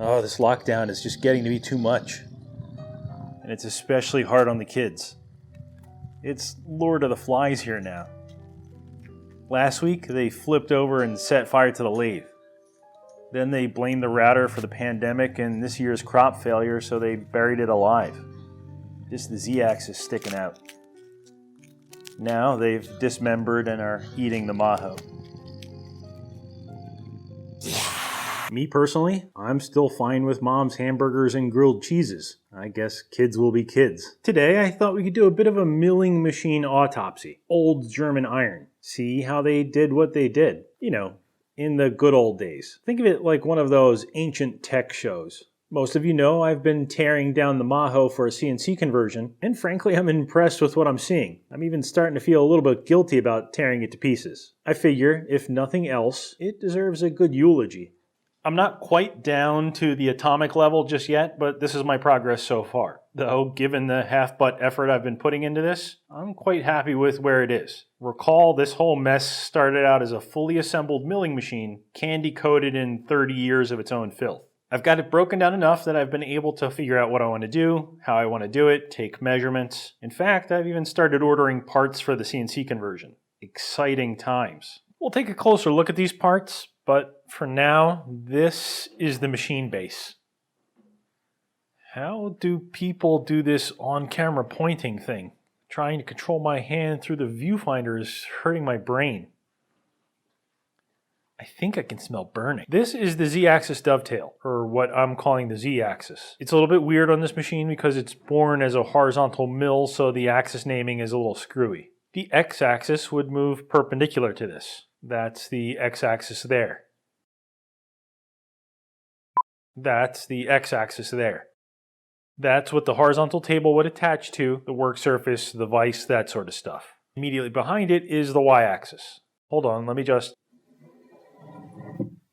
Oh, this lockdown is just getting to be too much. And it's especially hard on the kids. It's Lord of the Flies here now. Last week, they flipped over and set fire to the lathe. Then they blamed the router for the pandemic and this year's crop failure, so they buried it alive. Just the Z-axis sticking out. Now they've dismembered and are eating the Maho. Me personally, I'm still fine with Mom's hamburgers and grilled cheeses. I guess kids will be kids. Today I thought we could do a bit of a milling machine autopsy. Old German iron. See how they did what they did. You know, in the good old days. Think of it like one of those ancient tech shows. Most of you know I've been tearing down the Maho for a CNC conversion, and frankly I'm impressed with what I'm seeing. I'm even starting to feel a little bit guilty about tearing it to pieces. I figure, if nothing else, it deserves a good eulogy. I'm not quite down to the atomic level just yet, but this is my progress so far. Though, given the half-butt effort I've been putting into this, I'm quite happy with where it is. Recall, this whole mess started out as a fully assembled milling machine, candy-coated in 30 years of its own filth. I've got it broken down enough that I've been able to figure out what I want to do, how I want to do it, take measurements. In fact, I've even started ordering parts for the CNC conversion. Exciting times. We'll take a closer look at these parts, but for now, this is the machine base. How do people do this on-camera pointing thing? Trying to control my hand through the viewfinder is hurting my brain. I think I can smell burning. This is the Z-axis dovetail, or what I'm calling the Z-axis. It's a little bit weird on this machine because it's born as a horizontal mill, so the axis naming is a little screwy. The X-axis would move perpendicular to this. That's the X-axis there. That's the X-axis there. That's what the horizontal table would attach to, the work surface, the vise, that sort of stuff. Immediately behind it is the Y-axis. Hold on, let me just...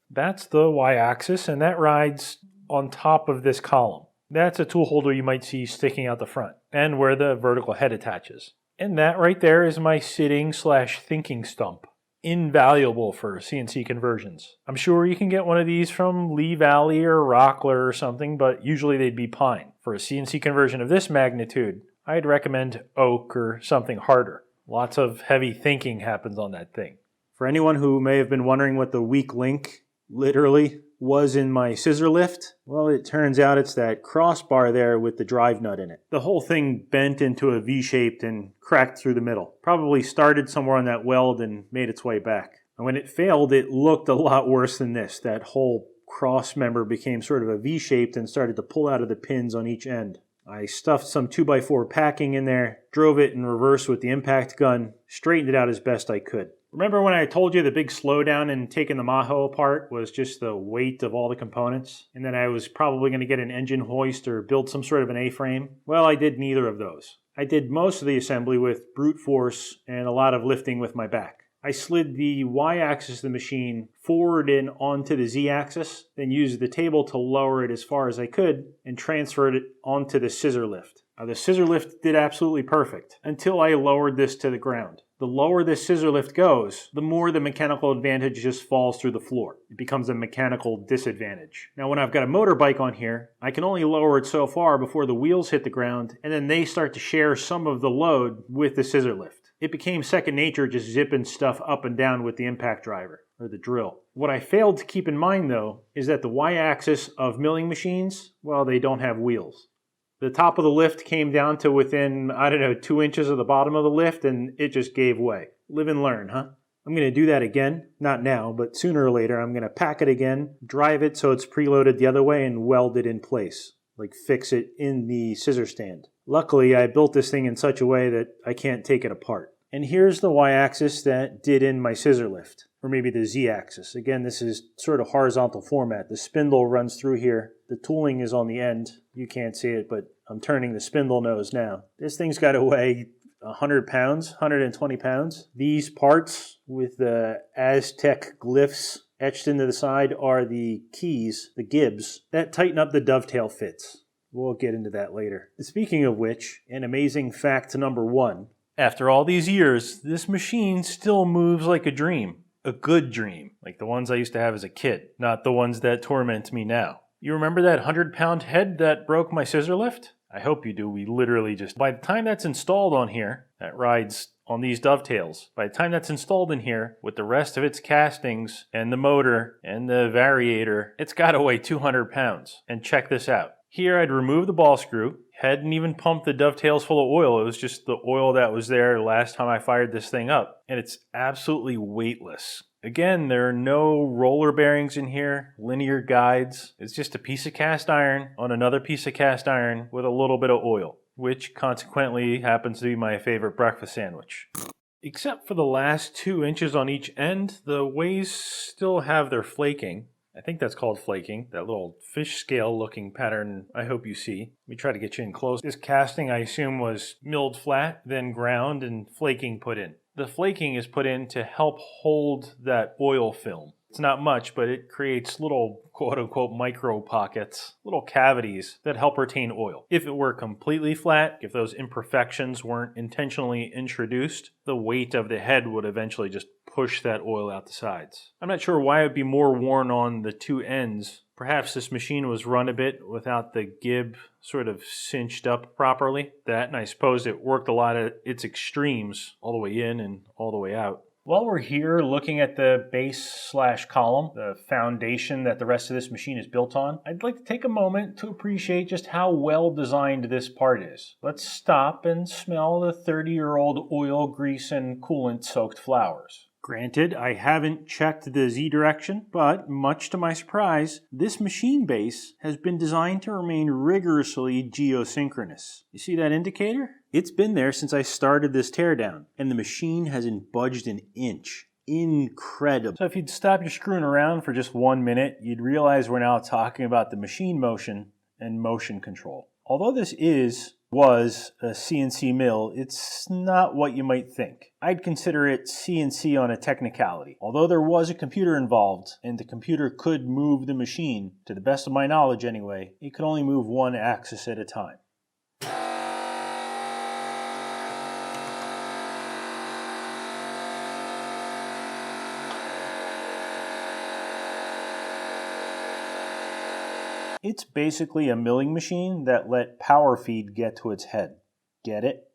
That's the Y-axis, and that rides on top of this column. That's a tool holder you might see sticking out the front, and where the vertical head attaches. And that right there is my sitting/thinking stump. Invaluable for CNC conversions. I'm sure you can get one of these from Lee Valley or Rockler or something, but usually they'd be pine. For a CNC conversion of this magnitude, I'd recommend oak or something harder. Lots of heavy thinking happens on that thing. For anyone who may have been wondering what the weak link literally was in my scissor lift, well, it turns out it's that crossbar there with the drive nut in it. The whole thing bent into a V-shaped and cracked through the middle. Probably started somewhere on that weld and made its way back. And when it failed, it looked a lot worse than this. That whole cross member became sort of a V-shaped and started to pull out of the pins on each end. I stuffed some 2x4 packing in there, drove it in reverse with the impact gun, straightened it out as best I could. Remember when I told you the big slowdown in taking the Maho apart was just the weight of all the components, and that I was probably going to get an engine hoist or build some sort of an A-frame? Well, I did neither of those. I did most of the assembly with brute force and a lot of lifting with my back. I slid the Y-axis of the machine forward and onto the Z-axis, then used the table to lower it as far as I could and transferred it onto the scissor lift. Now, the scissor lift did absolutely perfect until I lowered this to the ground. The lower this scissor lift goes, the more the mechanical advantage just falls through the floor. It becomes a mechanical disadvantage. Now, when I've got a motorbike on here, I can only lower it so far before the wheels hit the ground, and then they start to share some of the load with the scissor lift. It became second nature just zipping stuff up and down with the impact driver, or the drill. What I failed to keep in mind, though, is that the Y-axis of milling machines, well, they don't have wheels. The top of the lift came down to within, 2 inches of the bottom of the lift, and it just gave way. Live and learn, huh? I'm going to do that again. Not now, but sooner or later I'm going to pack it again, drive it so it's preloaded the other way, and weld it in place. Like fix it in the scissor stand. Luckily, I built this thing in such a way that I can't take it apart. And here's the Y-axis that did in my scissor lift. Or maybe the Z-axis. Again, this is sort of horizontal format. The spindle runs through here. The tooling is on the end. You can't see it, but I'm turning the spindle nose now. This thing's got to weigh 100 pounds, 120 pounds. These parts with the Aztec glyphs etched into the side are the keys, the gibs, that tighten up the dovetail fits. We'll get into that later. Speaking of which, an amazing fact number 1. After all these years, this machine still moves like a dream. A good dream, like the ones I used to have as a kid, not the ones that torment me now. You remember that 100-pound head that broke my scissor lift? I hope you do. We literally just, by the time that's installed on here, that rides on these dovetails, by the time that's installed in here with the rest of its castings and the motor and the variator, it's got to weigh 200 pounds. And check this out. Here I'd remove the ball screw, hadn't even pumped the dovetails full of oil. It was just the oil that was there last time I fired this thing up. And it's absolutely weightless. Again, there are no roller bearings in here, linear guides. It's just a piece of cast iron on another piece of cast iron with a little bit of oil, which consequently happens to be my favorite breakfast sandwich. Except for the last 2 inches on each end, the ways still have their flaking. I think that's called flaking, that little fish scale looking pattern I hope you see. Let me try to get you in close. This casting I assume was milled flat, then ground and flaking put in. The flaking is put in to help hold that oil film. It's not much, but it creates little quote-unquote micro pockets, little cavities that help retain oil. If it were completely flat, if those imperfections weren't intentionally introduced, the weight of the head would eventually just push that oil out the sides. I'm not sure why it would be more worn on the 2 ends. Perhaps this machine was run a bit without the gib sort of cinched up properly. That, and I suppose it worked a lot at its extremes, all the way in and all the way out. While we're here looking at the base/column, the foundation that the rest of this machine is built on, I'd like to take a moment to appreciate just how well designed this part is. Let's stop and smell the 30-year-old oil, grease, and coolant-soaked flowers. Granted, I haven't checked the Z direction, but much to my surprise, this machine base has been designed to remain rigorously geosynchronous. You see that indicator? It's been there since I started this teardown, and the machine hasn't budged an inch. Incredible. So if you'd stop your screwing around for just 1 minute, you'd realize we're now talking about the machine motion and motion control. Although this was a CNC mill, it's not what you might think. I'd consider it CNC on a technicality. Although there was a computer involved, and the computer could move the machine, to the best of my knowledge anyway, it could only move one axis at a time. It's basically a milling machine that let power feed get to its head. Get it?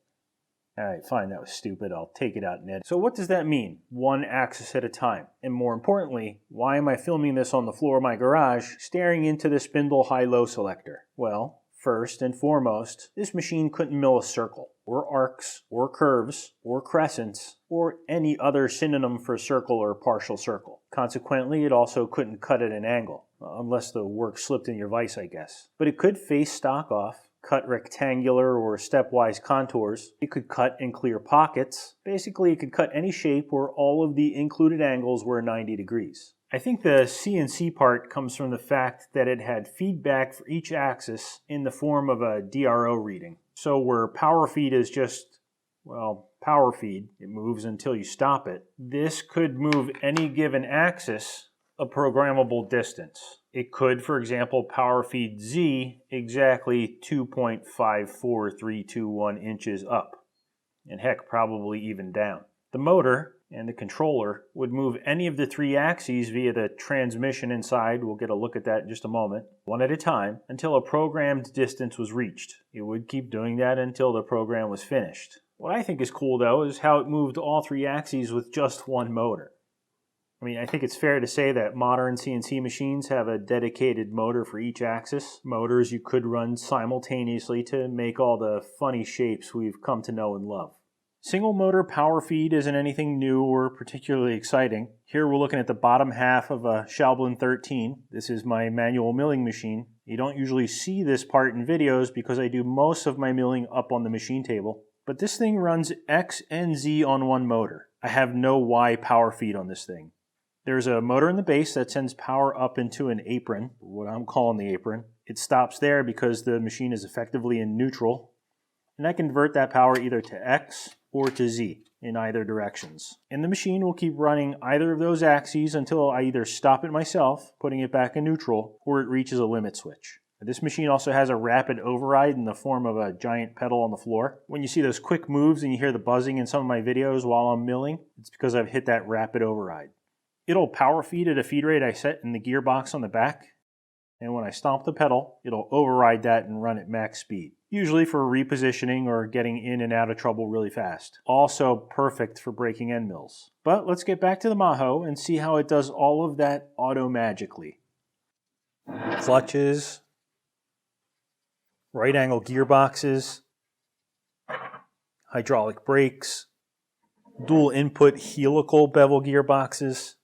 Alright, fine, that was stupid. I'll take it out and edit. So what does that mean? One axis at a time. And more importantly, why am I filming this on the floor of my garage, staring into the spindle high-low selector? Well, first and foremost, this machine couldn't mill a circle, or arcs, or curves, or crescents, or any other synonym for circle or partial circle. Consequently, it also couldn't cut at an angle. Unless the work slipped in your vise, I guess. But it could face stock off, cut rectangular or stepwise contours. It could cut and clear pockets. Basically, it could cut any shape where all of the included angles were 90 degrees. I think the CNC part comes from the fact that it had feedback for each axis in the form of a DRO reading. So where power feed is just, well, power feed, it moves until you stop it. This could move any given axis a programmable distance. It could, for example, power feed Z exactly 2.54321 inches up, and heck, probably even down. The motor and the controller would move any of the 3 axes via the transmission inside, we'll get a look at that in just a moment, one at a time, until a programmed distance was reached. It would keep doing that until the program was finished. What I think is cool though is how it moved all 3 axes with just one motor. I mean, I think it's fair to say that modern CNC machines have a dedicated motor for each axis. Motors you could run simultaneously to make all the funny shapes we've come to know and love. Single motor power feed isn't anything new or particularly exciting. Here we're looking at the bottom half of a Schaublin 13. This is my manual milling machine. You don't usually see this part in videos because I do most of my milling up on the machine table. But this thing runs X and Z on one motor. I have no Y power feed on this thing. There's a motor in the base that sends power up into an apron, what I'm calling the apron. It stops there because the machine is effectively in neutral, and I can convert that power either to X or to Z in either directions. And the machine will keep running either of those axes until I either stop it myself, putting it back in neutral, or it reaches a limit switch. This machine also has a rapid override in the form of a giant pedal on the floor. When you see those quick moves and you hear the buzzing in some of my videos while I'm milling, it's because I've hit that rapid override. It'll power feed at a feed rate I set in the gearbox on the back. and when I stomp the pedal, it'll override that and run at max speed, usually for repositioning or getting in and out of trouble really fast. Also perfect for breaking end mills. But let's get back to the Maho and see how it does all of that auto-magically. Clutches, right angle gearboxes, hydraulic brakes, dual input helical bevel gearboxes,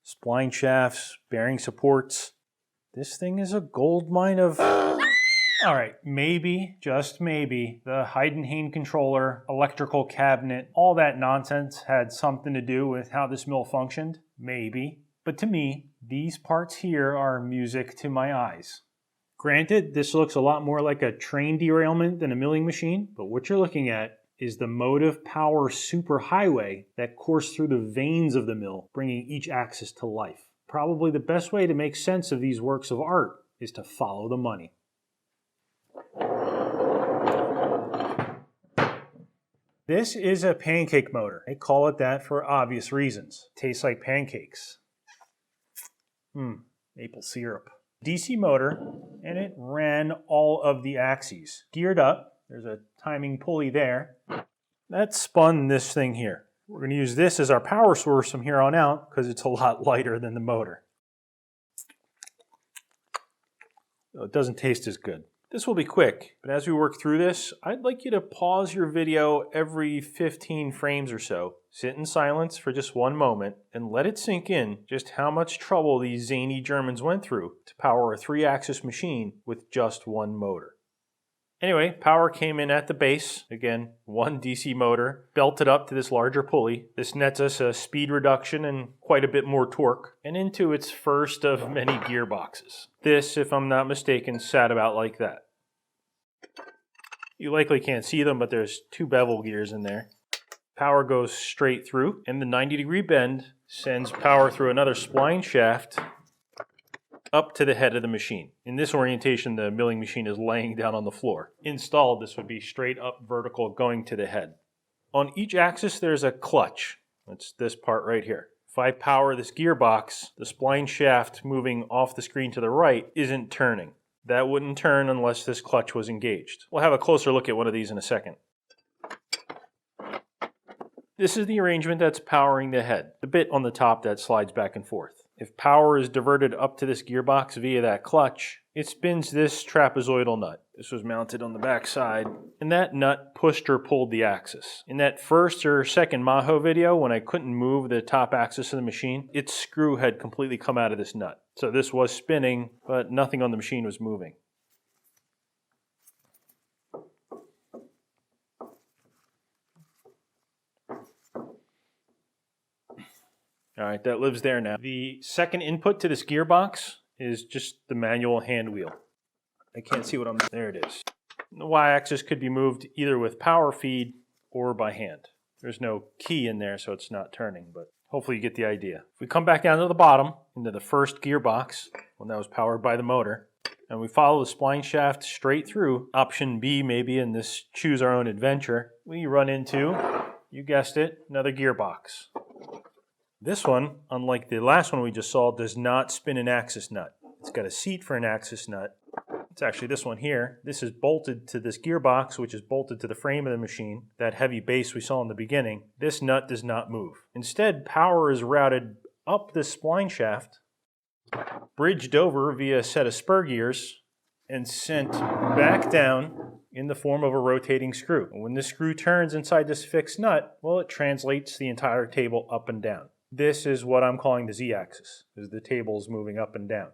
spline shafts, bearing supports. This thing is a gold mine of... All right, maybe, just maybe, the Heidenhain controller, electrical cabinet, all that nonsense had something to do with how this mill functioned. Maybe. But to me, these parts here are music to my eyes. Granted, this looks a lot more like a train derailment than a milling machine, but what you're looking at is the motive power superhighway that coursed through the veins of the mill, bringing each axis to life. Probably the best way to make sense of these works of art is to follow the money. This is a pancake motor. They call it that for obvious reasons. Tastes like pancakes. Maple syrup. DC motor, and it ran all of the axes. Geared up, there's a timing pulley there. That spun this thing here. We're going to use this as our power source from here on out because it's a lot lighter than the motor. So it doesn't taste as good. This will be quick, but as we work through this, I'd like you to pause your video every 15 frames or so. Sit in silence for just one moment and let it sink in just how much trouble these zany Germans went through to power a 3-axis machine with just one motor. Anyway, power came in at the base. Again, one DC motor, belted up to this larger pulley. This nets us a speed reduction and quite a bit more torque, and into its first of many gearboxes. This, if I'm not mistaken, sat about like that. You likely can't see them, but there's 2 bevel gears in there. Power goes straight through, and the 90-degree bend sends power through another spline shaft up to the head of the machine. In this orientation, the milling machine is laying down on the floor. Installed, this would be straight up vertical going to the head. On each axis, there's a clutch. That's this part right here. If I power this gearbox, the spline shaft moving off the screen to the right isn't turning. That wouldn't turn unless this clutch was engaged. We'll have a closer look at one of these in a second. This is the arrangement that's powering the head, the bit on the top that slides back and forth. If power is diverted up to this gearbox via that clutch, it spins this trapezoidal nut. This was mounted on the back side, and that nut pushed or pulled the axis. In that first or second Maho video, when I couldn't move the top axis of the machine, its screw had completely come out of this nut. So this was spinning, but nothing on the machine was moving. All right, that lives there now. The second input to this gearbox is just the manual hand wheel. I can't see what I'm... There it is. The y-axis could be moved either with power feed or by hand. There's no key in there, so it's not turning, but hopefully you get the idea. If we come back down to the bottom, into the first gearbox, when that was powered by the motor, and we follow the spline shaft straight through, option B maybe in this choose our own adventure, we run into, you guessed it, another gearbox. This one, unlike the last one we just saw, does not spin an axis nut. It's got a seat for an axis nut. It's actually this one here. This is bolted to this gearbox, which is bolted to the frame of the machine, that heavy base we saw in the beginning. This nut does not move. Instead, power is routed up this spline shaft, bridged over via a set of spur gears, and sent back down in the form of a rotating screw. And when this screw turns inside this fixed nut, well, it translates the entire table up and down. This is what I'm calling the z-axis, is the tables moving up and down.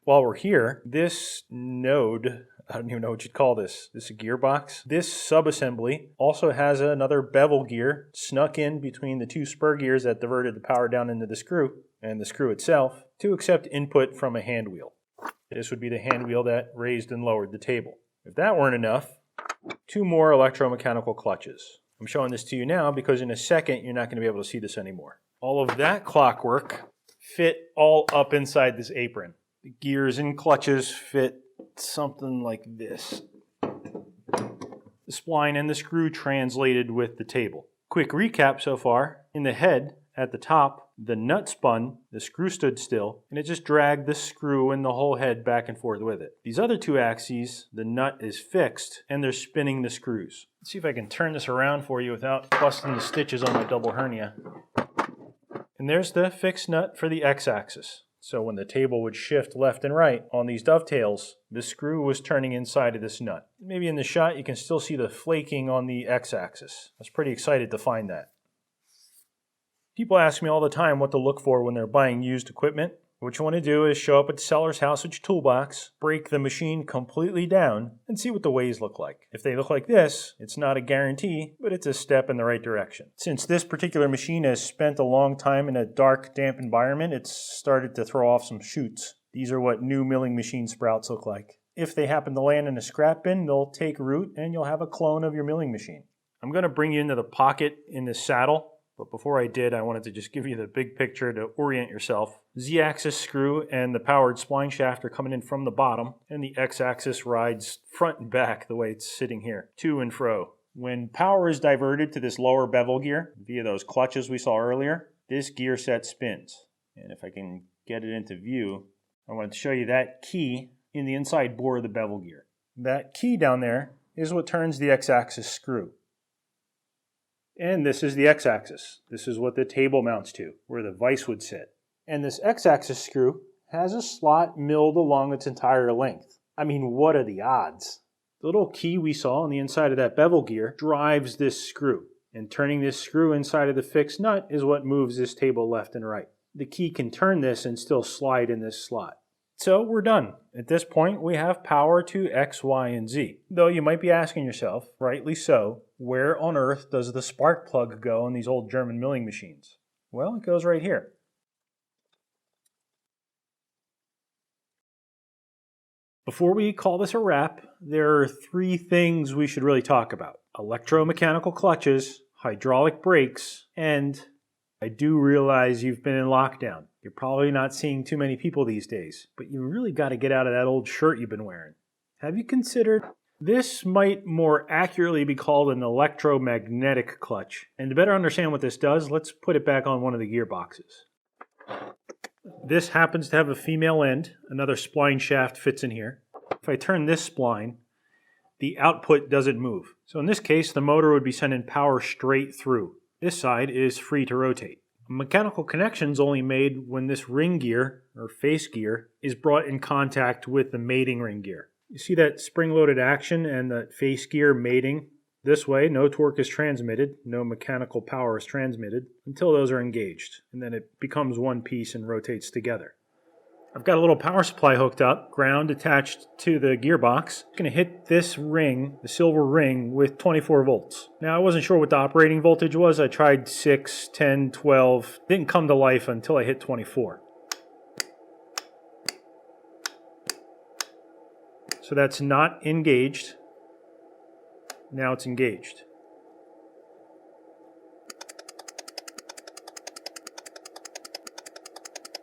While we're here, this node, I don't even know what you'd call this. This is a gearbox. This subassembly also has another bevel gear snuck in between the 2 spur gears that diverted the power down into the screw and the screw itself to accept input from a hand wheel. This would be the hand wheel that raised and lowered the table. If that weren't enough, 2 more electromechanical clutches. I'm showing this to you now because in a second you're not going to be able to see this anymore. All of that clockwork fit all up inside this apron. The gears and clutches fit something like this. The spline and the screw translated with the table. Quick recap so far. In the head, At the top, the nut spun, the screw stood still, and it just dragged the screw and the whole head back and forth with it. These other two axes, the nut is fixed, and they're spinning the screws. Let's see if I can turn this around for you without busting the stitches on my double hernia. And there's the fixed nut for the x-axis. So when the table would shift left and right on these dovetails, the screw was turning inside of this nut. Maybe in the shot you can still see the flaking on the x-axis. I was pretty excited to find that. People ask me all the time what to look for when they're buying used equipment. What you want to do is show up at the seller's house with your toolbox, break the machine completely down, and see what the ways look like. If they look like this, it's not a guarantee, but it's a step in the right direction. Since this particular machine has spent a long time in a dark, damp environment, it's started to throw off some shoots. These are what new milling machine sprouts look like. If they happen to land in a scrap bin, they'll take root and you'll have a clone of your milling machine. I'm going to bring you into the pocket in the saddle. But before I did, I wanted to just give you the big picture to orient yourself. Z-axis screw and the powered spline shaft are coming in from the bottom, and the X-axis rides front and back the way it's sitting here, to and fro. When power is diverted to this lower bevel gear, via those clutches we saw earlier, this gear set spins. And if I can get it into view, I wanted to show you that key in the inside bore of the bevel gear. That key down there is what turns the X-axis screw. And this is the X-axis. This is what the table mounts to, where the vise would sit. And this X-axis screw has a slot milled along its entire length. I mean, what are the odds? The little key we saw on the inside of that bevel gear drives this screw. And turning this screw inside of the fixed nut is what moves this table left and right. The key can turn this and still slide in this slot. So we're done. At this point, we have power to X, Y, and Z. Though you might be asking yourself, rightly so, where on earth does the spark plug go in these old German milling machines? Well, it goes right here. Before we call this a wrap, there are three things we should really talk about. Electromechanical clutches, hydraulic brakes, and I do realize you've been in lockdown. You're probably not seeing too many people these days, but you really got to get out of that old shirt you've been wearing. Have you considered? This might more accurately be called an electromagnetic clutch. And to better understand what this does, let's put it back on one of the gearboxes. This happens to have a female end. Another spline shaft fits in here. If I turn this spline, the output doesn't move. So in this case, the motor would be sending power straight through. This side is free to rotate. A mechanical connection is only made when this ring gear, or face gear, is brought in contact with the mating ring gear. You see that spring-loaded action and that face gear mating? This way, no torque is transmitted, no mechanical power is transmitted, until those are engaged, and then it becomes one piece and rotates together. I've got a little power supply hooked up, ground attached to the gearbox. I'm going to hit this ring, the silver ring, with 24 volts. Now, I wasn't sure what the operating voltage was. I tried 6, 10, 12. Didn't come to life until I hit 24. So that's not engaged. Now it's engaged.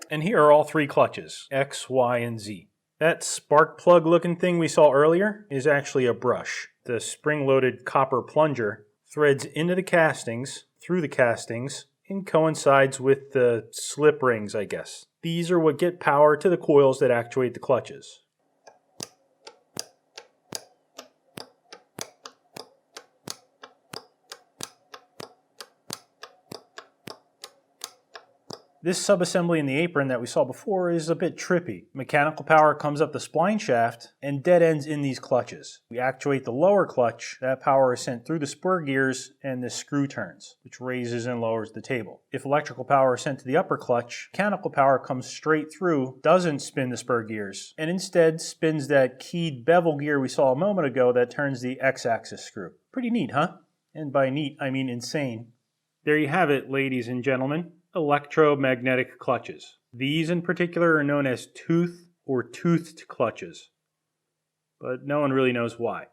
And here are all three clutches, X, Y, and Z. That spark plug looking thing we saw earlier is actually a brush. The spring-loaded copper plunger threads into the castings, through the castings, and coincides with the slip rings, I guess. These are what get power to the coils that actuate the clutches. This subassembly in the apron that we saw before is a bit trippy. Mechanical power comes up the spline shaft and dead ends in these clutches. We actuate the lower clutch, that power is sent through the spur gears and the screw turns, which raises and lowers the table. If electrical power is sent to the upper clutch, mechanical power comes straight through, doesn't spin the spur gears, and instead spins that keyed bevel gear we saw a moment ago that turns the X-axis screw. Pretty neat, huh? And by neat, I mean insane. There you have it, ladies and gentlemen. Electromagnetic clutches. These in particular are known as tooth or toothed clutches, but no one really knows why.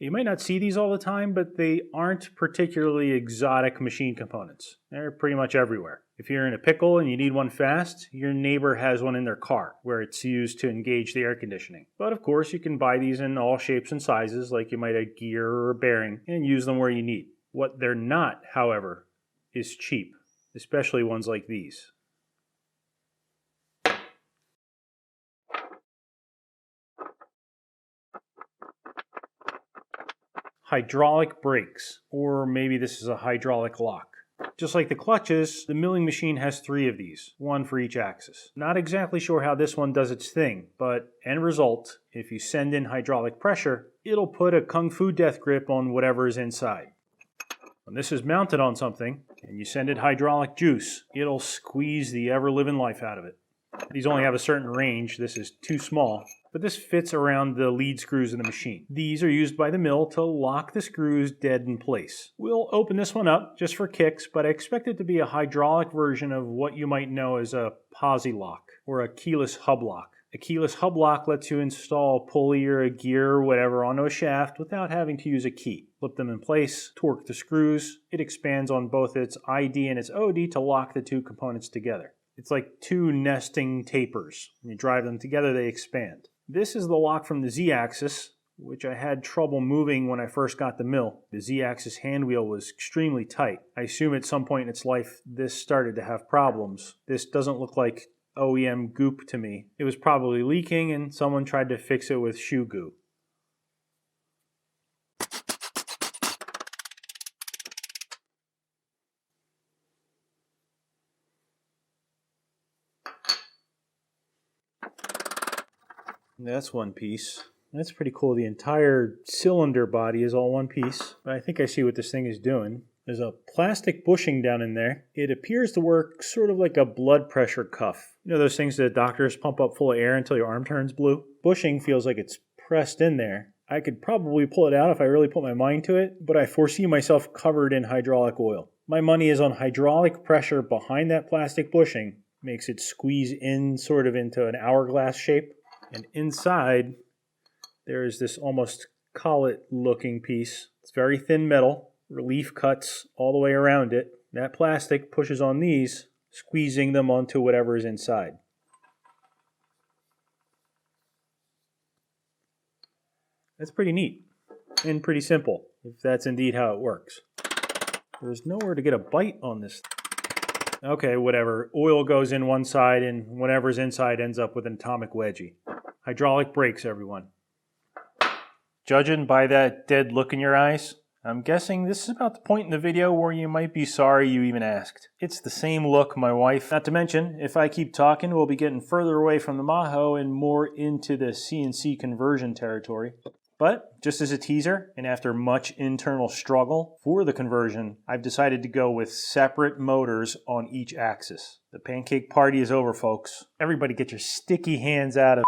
You might not see these all the time, but they aren't particularly exotic machine components. They're pretty much everywhere. If you're in a pickle and you need one fast, your neighbor has one in their car where it's used to engage the air conditioning. But of course, you can buy these in all shapes and sizes like you might a gear or a bearing and use them where you need. What they're not, however, is cheap. especially ones like these. Hydraulic brakes, or maybe this is a hydraulic lock. Just like the clutches, the milling machine has 3 of these, 1 for each axis. Not exactly sure how this one does its thing, but end result, if you send in hydraulic pressure, it'll put a kung fu death grip on whatever is inside. When this is mounted on something, and you send it hydraulic juice, it'll squeeze the ever-living life out of it. These only have a certain range, this is too small, but this fits around the lead screws in the machine. These are used by the mill to lock the screws dead in place. We'll open this one up just for kicks, but I expect it to be a hydraulic version of what you might know as a posi lock or a keyless hub lock. A keyless hub lock lets you install a pulley or a gear or whatever onto a shaft without having to use a key. Flip them in place, torque the screws. It expands on both its ID and its OD to lock the 2 components together. It's like 2 nesting tapers. When you drive them together, they expand. This is the lock from the Z-axis, which I had trouble moving when I first got the mill. The Z-axis hand wheel was extremely tight. I assume at some point in its life, this started to have problems. This doesn't look like OEM goop to me. It was probably leaking and someone tried to fix it with shoe goo. That's one piece. That's pretty cool. The entire cylinder body is all one piece. But I think I see what this thing is doing. There's a plastic bushing down in there. It appears to work sort of like a blood pressure cuff. You know those things that doctors pump up full of air until your arm turns blue? Bushing feels like it's pressed in there. I could probably pull it out if I really put my mind to it, but I foresee myself covered in hydraulic oil. My money is on hydraulic pressure behind that plastic bushing. Makes it squeeze in sort of into an hourglass shape. And inside, there is this almost collet-looking piece. It's very thin metal, relief cuts all the way around it. That plastic pushes on these, squeezing them onto whatever is inside. That's pretty neat and pretty simple, if that's indeed how it works. There's nowhere to get a bite on this. Okay, whatever. Oil goes in one side and whatever's inside ends up with an atomic wedgie. Hydraulic brakes, everyone. Judging by that dead look in your eyes, I'm guessing this is about the point in the video where you might be sorry you even asked. It's the same look my wife. Not to mention, if I keep talking, we'll be getting further away from the Maho and more into the CNC conversion territory. But just as a teaser, and after much internal struggle for the conversion, I've decided to go with separate motors on each axis. The pancake party is over, folks. Everybody get your sticky hands out of it.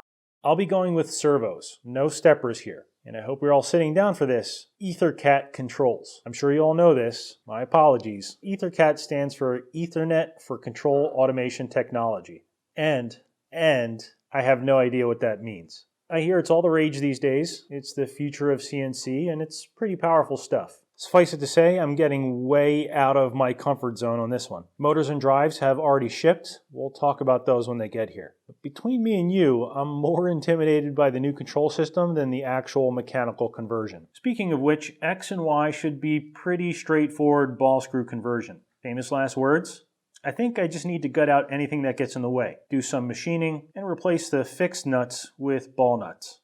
I'll be going with servos, no steppers here. And I hope you're all sitting down for this. EtherCAT controls. I'm sure you all know this. My apologies. EtherCAT stands for Ethernet for Control Automation Technology. And I have no idea what that means. I hear it's all the rage these days. It's the future of CNC, and it's pretty powerful stuff. Suffice it to say, I'm getting way out of my comfort zone on this one. Motors and drives have already shipped. We'll talk about those when they get here. But between me and you, I'm more intimidated by the new control system than the actual mechanical conversion. Speaking of which, X and Y should be pretty straightforward ball screw conversion. Famous last words? I think I just need to gut out anything that gets in the way, do some machining, and replace the fixed nuts with ball nuts.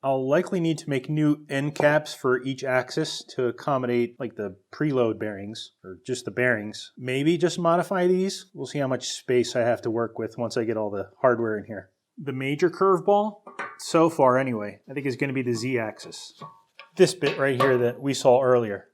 I'll likely need to make new end caps for each axis to accommodate like the preload bearings, or just the bearings. Maybe just modify these. We'll see how much space I have to work with once I get all the hardware in here. The major curveball, so far anyway, I think is going to be the Z-axis. This bit right here that we saw earlier.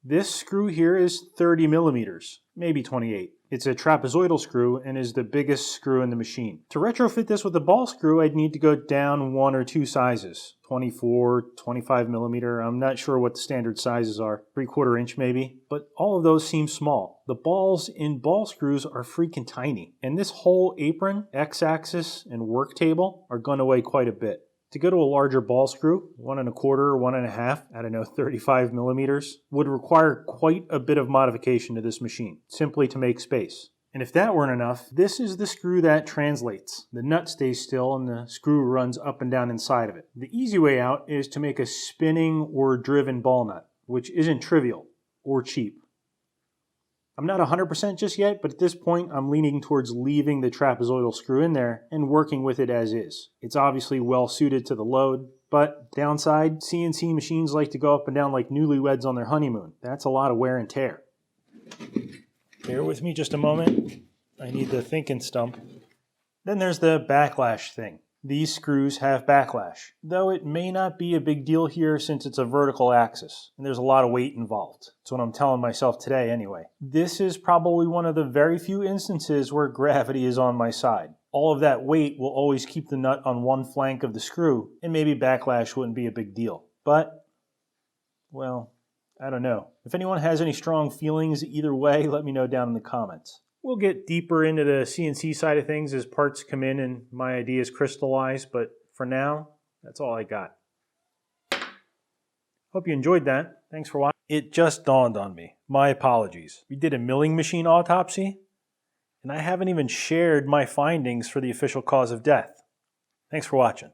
This screw here is 30 millimeters, maybe 28. It's a trapezoidal screw and is the biggest screw in the machine. To retrofit this with a ball screw, I'd need to go down 1 or 2 sizes. 24, 25 millimeter, I'm not sure what the standard sizes are. 3/4 inch maybe, but all of those seem small. The balls in ball screws are freaking tiny. And this whole apron, X-axis, and work table are going to weigh quite a bit. To go to a larger ball screw, 1 1/4 or 1 1/2, I don't know, 35 millimeters, would require quite a bit of modification to this machine, simply to make space. And if that weren't enough, this is the screw that translates. The nut stays still and the screw runs up and down inside of it. The easy way out is to make a spinning or driven ball nut, which isn't trivial or cheap. I'm not 100% just yet, but at this point I'm leaning towards leaving the trapezoidal screw in there and working with it as is. It's obviously well suited to the load, but downside, CNC machines like to go up and down like newlyweds on their honeymoon. That's a lot of wear and tear. Bear with me just a moment. I need the thinking stump. Then there's the backlash thing. These screws have backlash, though it may not be a big deal here since it's a vertical axis, and there's a lot of weight involved. That's what I'm telling myself today anyway. This is probably one of the very few instances where gravity is on my side. All of that weight will always keep the nut on one flank of the screw, and maybe backlash wouldn't be a big deal. But, well, I don't know. If anyone has any strong feelings either way, let me know down in the comments. We'll get deeper into the CNC side of things as parts come in and my ideas crystallize, but for now, that's all I got. Hope you enjoyed that. Thanks for watching. It just dawned on me. My apologies. We did a milling machine autopsy, and I haven't even shared my findings for the official cause of death. Thanks for watching.